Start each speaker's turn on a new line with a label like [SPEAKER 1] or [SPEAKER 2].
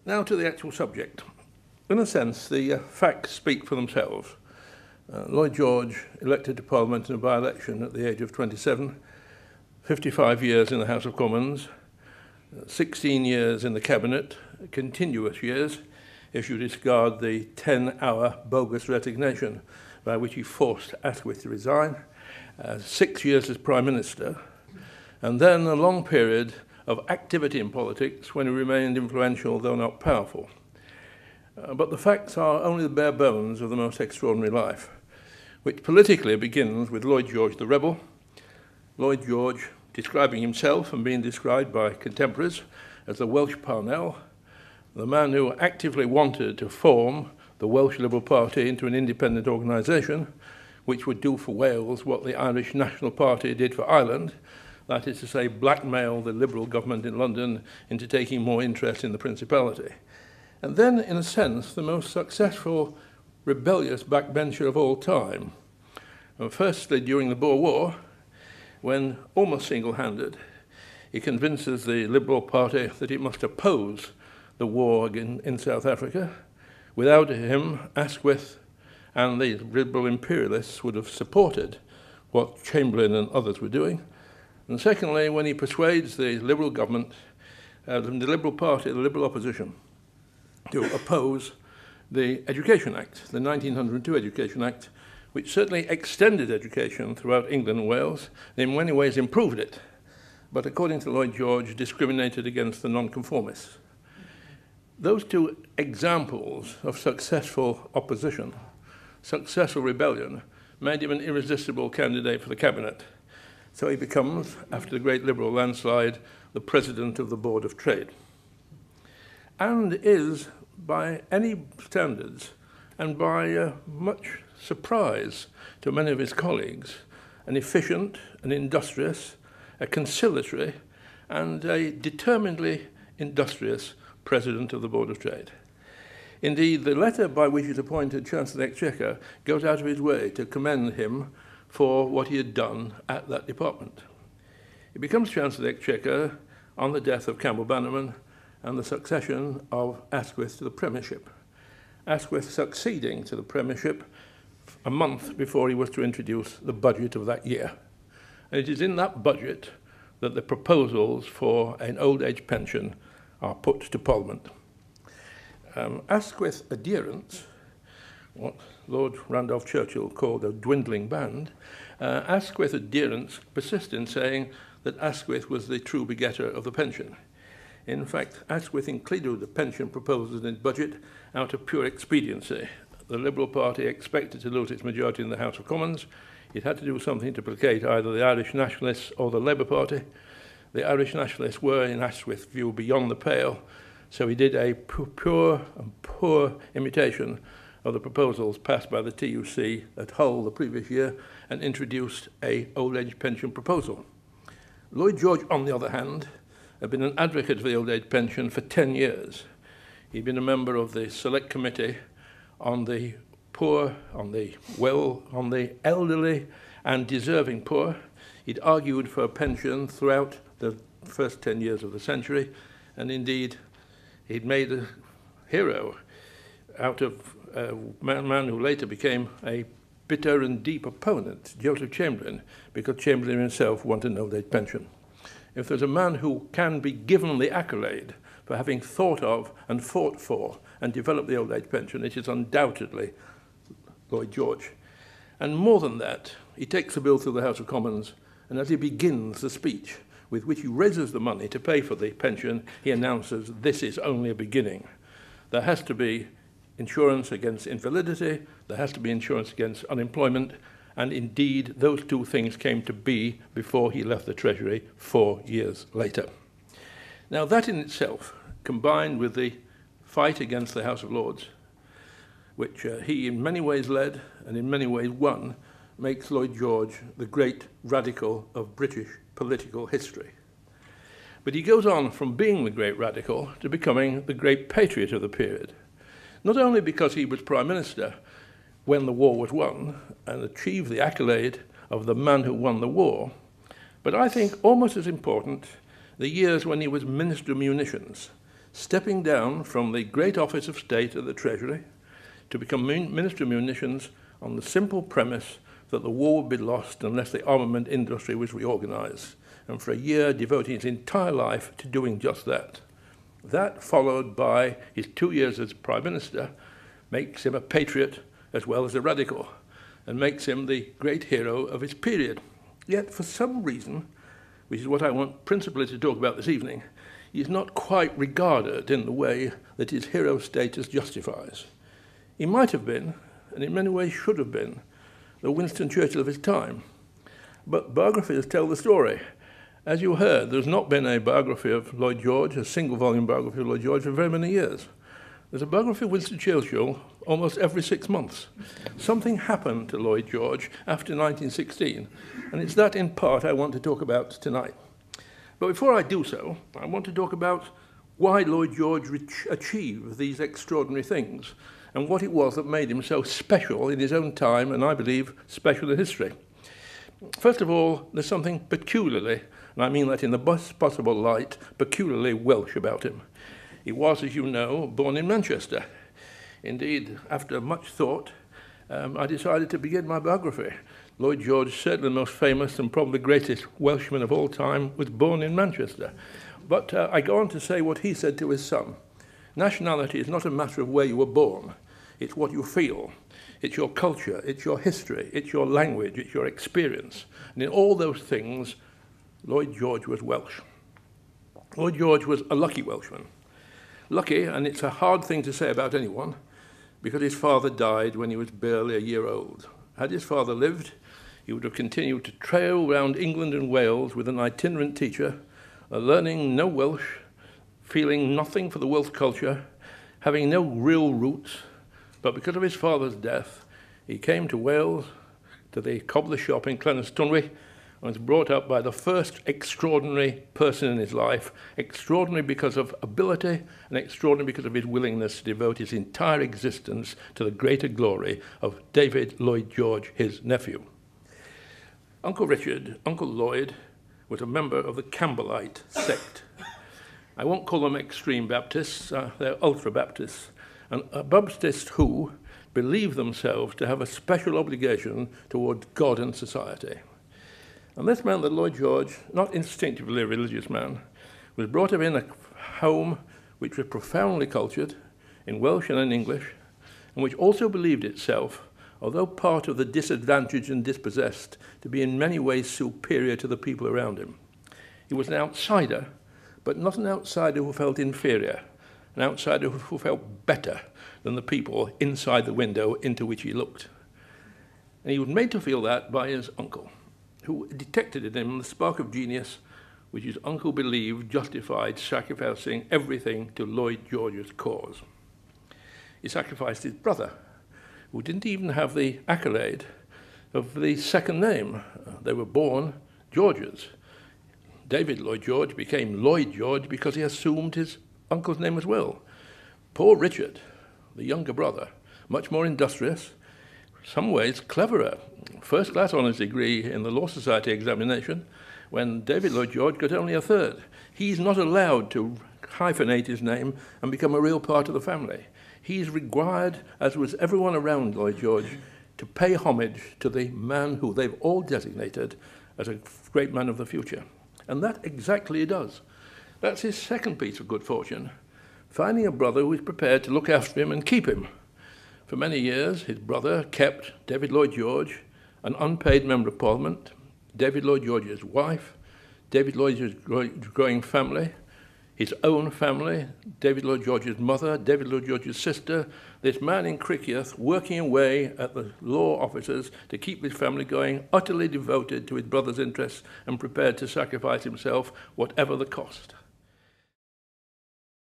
[SPEAKER 1] Now to the actual subject. In a sense, the facts speak for themselves. Lloyd George, elected to Parliament in a by-election at the age of 27, 55 years in the House of Commons, 16 years in the Cabinet, continuous years, if you discard the 10-hour bogus resignation by which he forced Asquith to resign, 6 years as Prime Minister, and then a long period of activity in politics when he remained influential, though not powerful. But the facts are only the bare bones of the most extraordinary life, which politically begins with Lloyd George the rebel, Lloyd George describing himself and being described by contemporaries as the Welsh Parnell, the man who actively wanted to form the Welsh Liberal Party into an independent organisation, which would do for Wales what the Irish National Party did for Ireland, that is to say, blackmail the Liberal government in London into taking more interest in the Principality. And then, in a sense, the most successful rebellious backbencher of all time. Firstly, during the Boer War, when almost single-handed, he convinces the Liberal Party that it must oppose the war in South Africa. Without him, Asquith and the Liberal imperialists would have supported what Chamberlain and others were doing. And secondly, when he persuades the Liberal government, the Liberal Party, the Liberal opposition, to oppose the Education Act, the 1902 Education Act, which certainly extended education throughout England and Wales, and in many ways improved it, but according to Lloyd George, discriminated against the nonconformists. Those two examples of successful opposition, successful rebellion, made him an irresistible candidate for the cabinet. So he becomes, after the great Liberal landslide, the president of the Board of Trade, and is, by any standards, and by much surprise to many of his colleagues, an efficient, an industrious, a conciliatory, and a determinedly industrious president of the Board of Trade. Indeed, the letter by which he's appointed Chancellor of the Exchequer goes out of his way to commend him for what he had done at that department. He becomes Chancellor of the Exchequer on the death of Campbell Bannerman and the succession of Asquith to the Premiership. Asquith succeeding to the Premiership a month before he was to introduce the budget of that year. And it is in that budget that the proposals for an old age pension are put to Parliament. Asquith adherents, what Lord Randolph Churchill called a dwindling band, Asquith adherents persist in saying that Asquith was the true begetter of the pension. In fact, Asquith included the pension proposals in its budget out of pure expediency. The Liberal Party expected to lose its majority in the House of Commons. It had to do something to placate either the Irish Nationalists or the Labour Party. The Irish Nationalists were, in Asquith's view, beyond the pale, so he did a pure and poor imitation of the proposals passed by the TUC at Hull the previous year and introduced an old age pension proposal. Lloyd George, on the other hand, had been an advocate of the old age pension for 10 years. He'd been a member of the Select Committee on the poor, on the elderly and deserving poor. He'd argued for a pension throughout the first 10 years of the century, and indeed he'd made a hero out of a man who later became a bitter and deep opponent, Joseph Chamberlain, because Chamberlain himself wanted an old age pension. If there's a man who can be given the accolade for having thought of and fought for and developed the old age pension, it is undoubtedly Lloyd George. And more than that, he takes the bill through the House of Commons, and as he begins the speech with which he raises the money to pay for the pension, he announces, this is only a beginning. There has to be insurance against invalidity, there has to be insurance against unemployment, and indeed those two things came to be before he left the Treasury 4 years later. Now that in itself, combined with the fight against the House of Lords, which he in many ways led and in many ways won, makes Lloyd George the great radical of British political history. But he goes on from being the great radical to becoming the great patriot of the period, not only because he was Prime Minister when the war was won and achieved the accolade of the man who won the war, but I think almost as important, the years when he was Minister of Munitions, stepping down from the great office of state at the Treasury to become Minister of Munitions on the simple premise that the war would be lost unless the armament industry was reorganized, and for a year devoting his entire life to doing just that. That, followed by his 2 years as Prime Minister, makes him a patriot as well as a radical, and makes him the great hero of his period. Yet, for some reason, which is what I want principally to talk about this evening, he is not quite regarded in the way that his hero status justifies. He might have been, and in many ways should have been, the Winston Churchill of his time. But biographies tell the story. As you heard, there's not been a biography of Lloyd George, a single-volume biography of Lloyd George, for very many years. There's a biography of Winston Churchill almost every 6 months. Something happened to Lloyd George after 1916, and it's that, in part, I want to talk about tonight. But before I do so, I want to talk about why Lloyd George achieved these extraordinary things, and what it was that made him so special in his own time, and I believe special in history. First of all, there's something peculiarly, and I mean that in the best possible light, peculiarly Welsh about him. He was, as you know, born in Manchester. Indeed, after much thought, I decided to begin my biography. Lloyd George, certainly the most famous and probably greatest Welshman of all time, was born in Manchester. But I go on to say what he said to his son. Nationality is not a matter of where you were born. It's what you feel. It's your culture. It's your history. It's your language. It's your experience. And in all those things, Lloyd George was Welsh. Lloyd George was a lucky Welshman. Lucky, and it's a hard thing to say about anyone, because his father died when he was barely a year old. Had his father lived, he would have continued to trail around England and Wales with an itinerant teacher, learning no Welsh, feeling nothing for the Welsh culture, having no real roots. But because of his father's death, he came to Wales, to the cobbler shop in Llanystunwy, and was brought up by the first extraordinary person in his life, extraordinary because of ability and extraordinary because of his willingness to devote his entire existence to the greater glory of David Lloyd George, his nephew. Uncle Richard, Uncle Lloyd, was a member of the Campbellite sect. I won't call them extreme Baptists, they're ultra-Baptists, and Baptists who believe themselves to have a special obligation towards God and society. And this meant that Lloyd George, not instinctively a religious man, was brought up in a home which was profoundly cultured in Welsh and in English, and which also believed itself, although part of the disadvantaged and dispossessed, to be in many ways superior to the people around him. He was an outsider, but not an outsider who felt inferior, an outsider who felt better than the people inside the window into which he looked. And he was made to feel that by his uncle, who detected in him the spark of genius which his uncle believed justified sacrificing everything to Lloyd George's cause. He sacrificed his brother, who didn't even have the accolade of the second name. They were born Georges. David Lloyd George became Lloyd George because he assumed his uncle's name as well. Poor Richard, the younger brother, much more industrious, some ways cleverer, first-class honours degree in the Law Society examination, when David Lloyd George got only a third. He's not allowed to hyphenate his name and become a real part of the family. He's required, as was everyone around Lloyd George, to pay homage to the man who they've all designated as a great man of the future. And that exactly he does. That's his second piece of good fortune, finding a brother who is prepared to look after him and keep him. For many years, his brother kept David Lloyd George, an unpaid member of Parliament, David Lloyd George's wife, David Lloyd George's growing family, his own family, David Lloyd George's mother, David Lloyd George's sister, this man in Criccieth working away at the law offices to keep his family going, utterly devoted to his brother's interests and prepared to sacrifice himself, whatever the cost.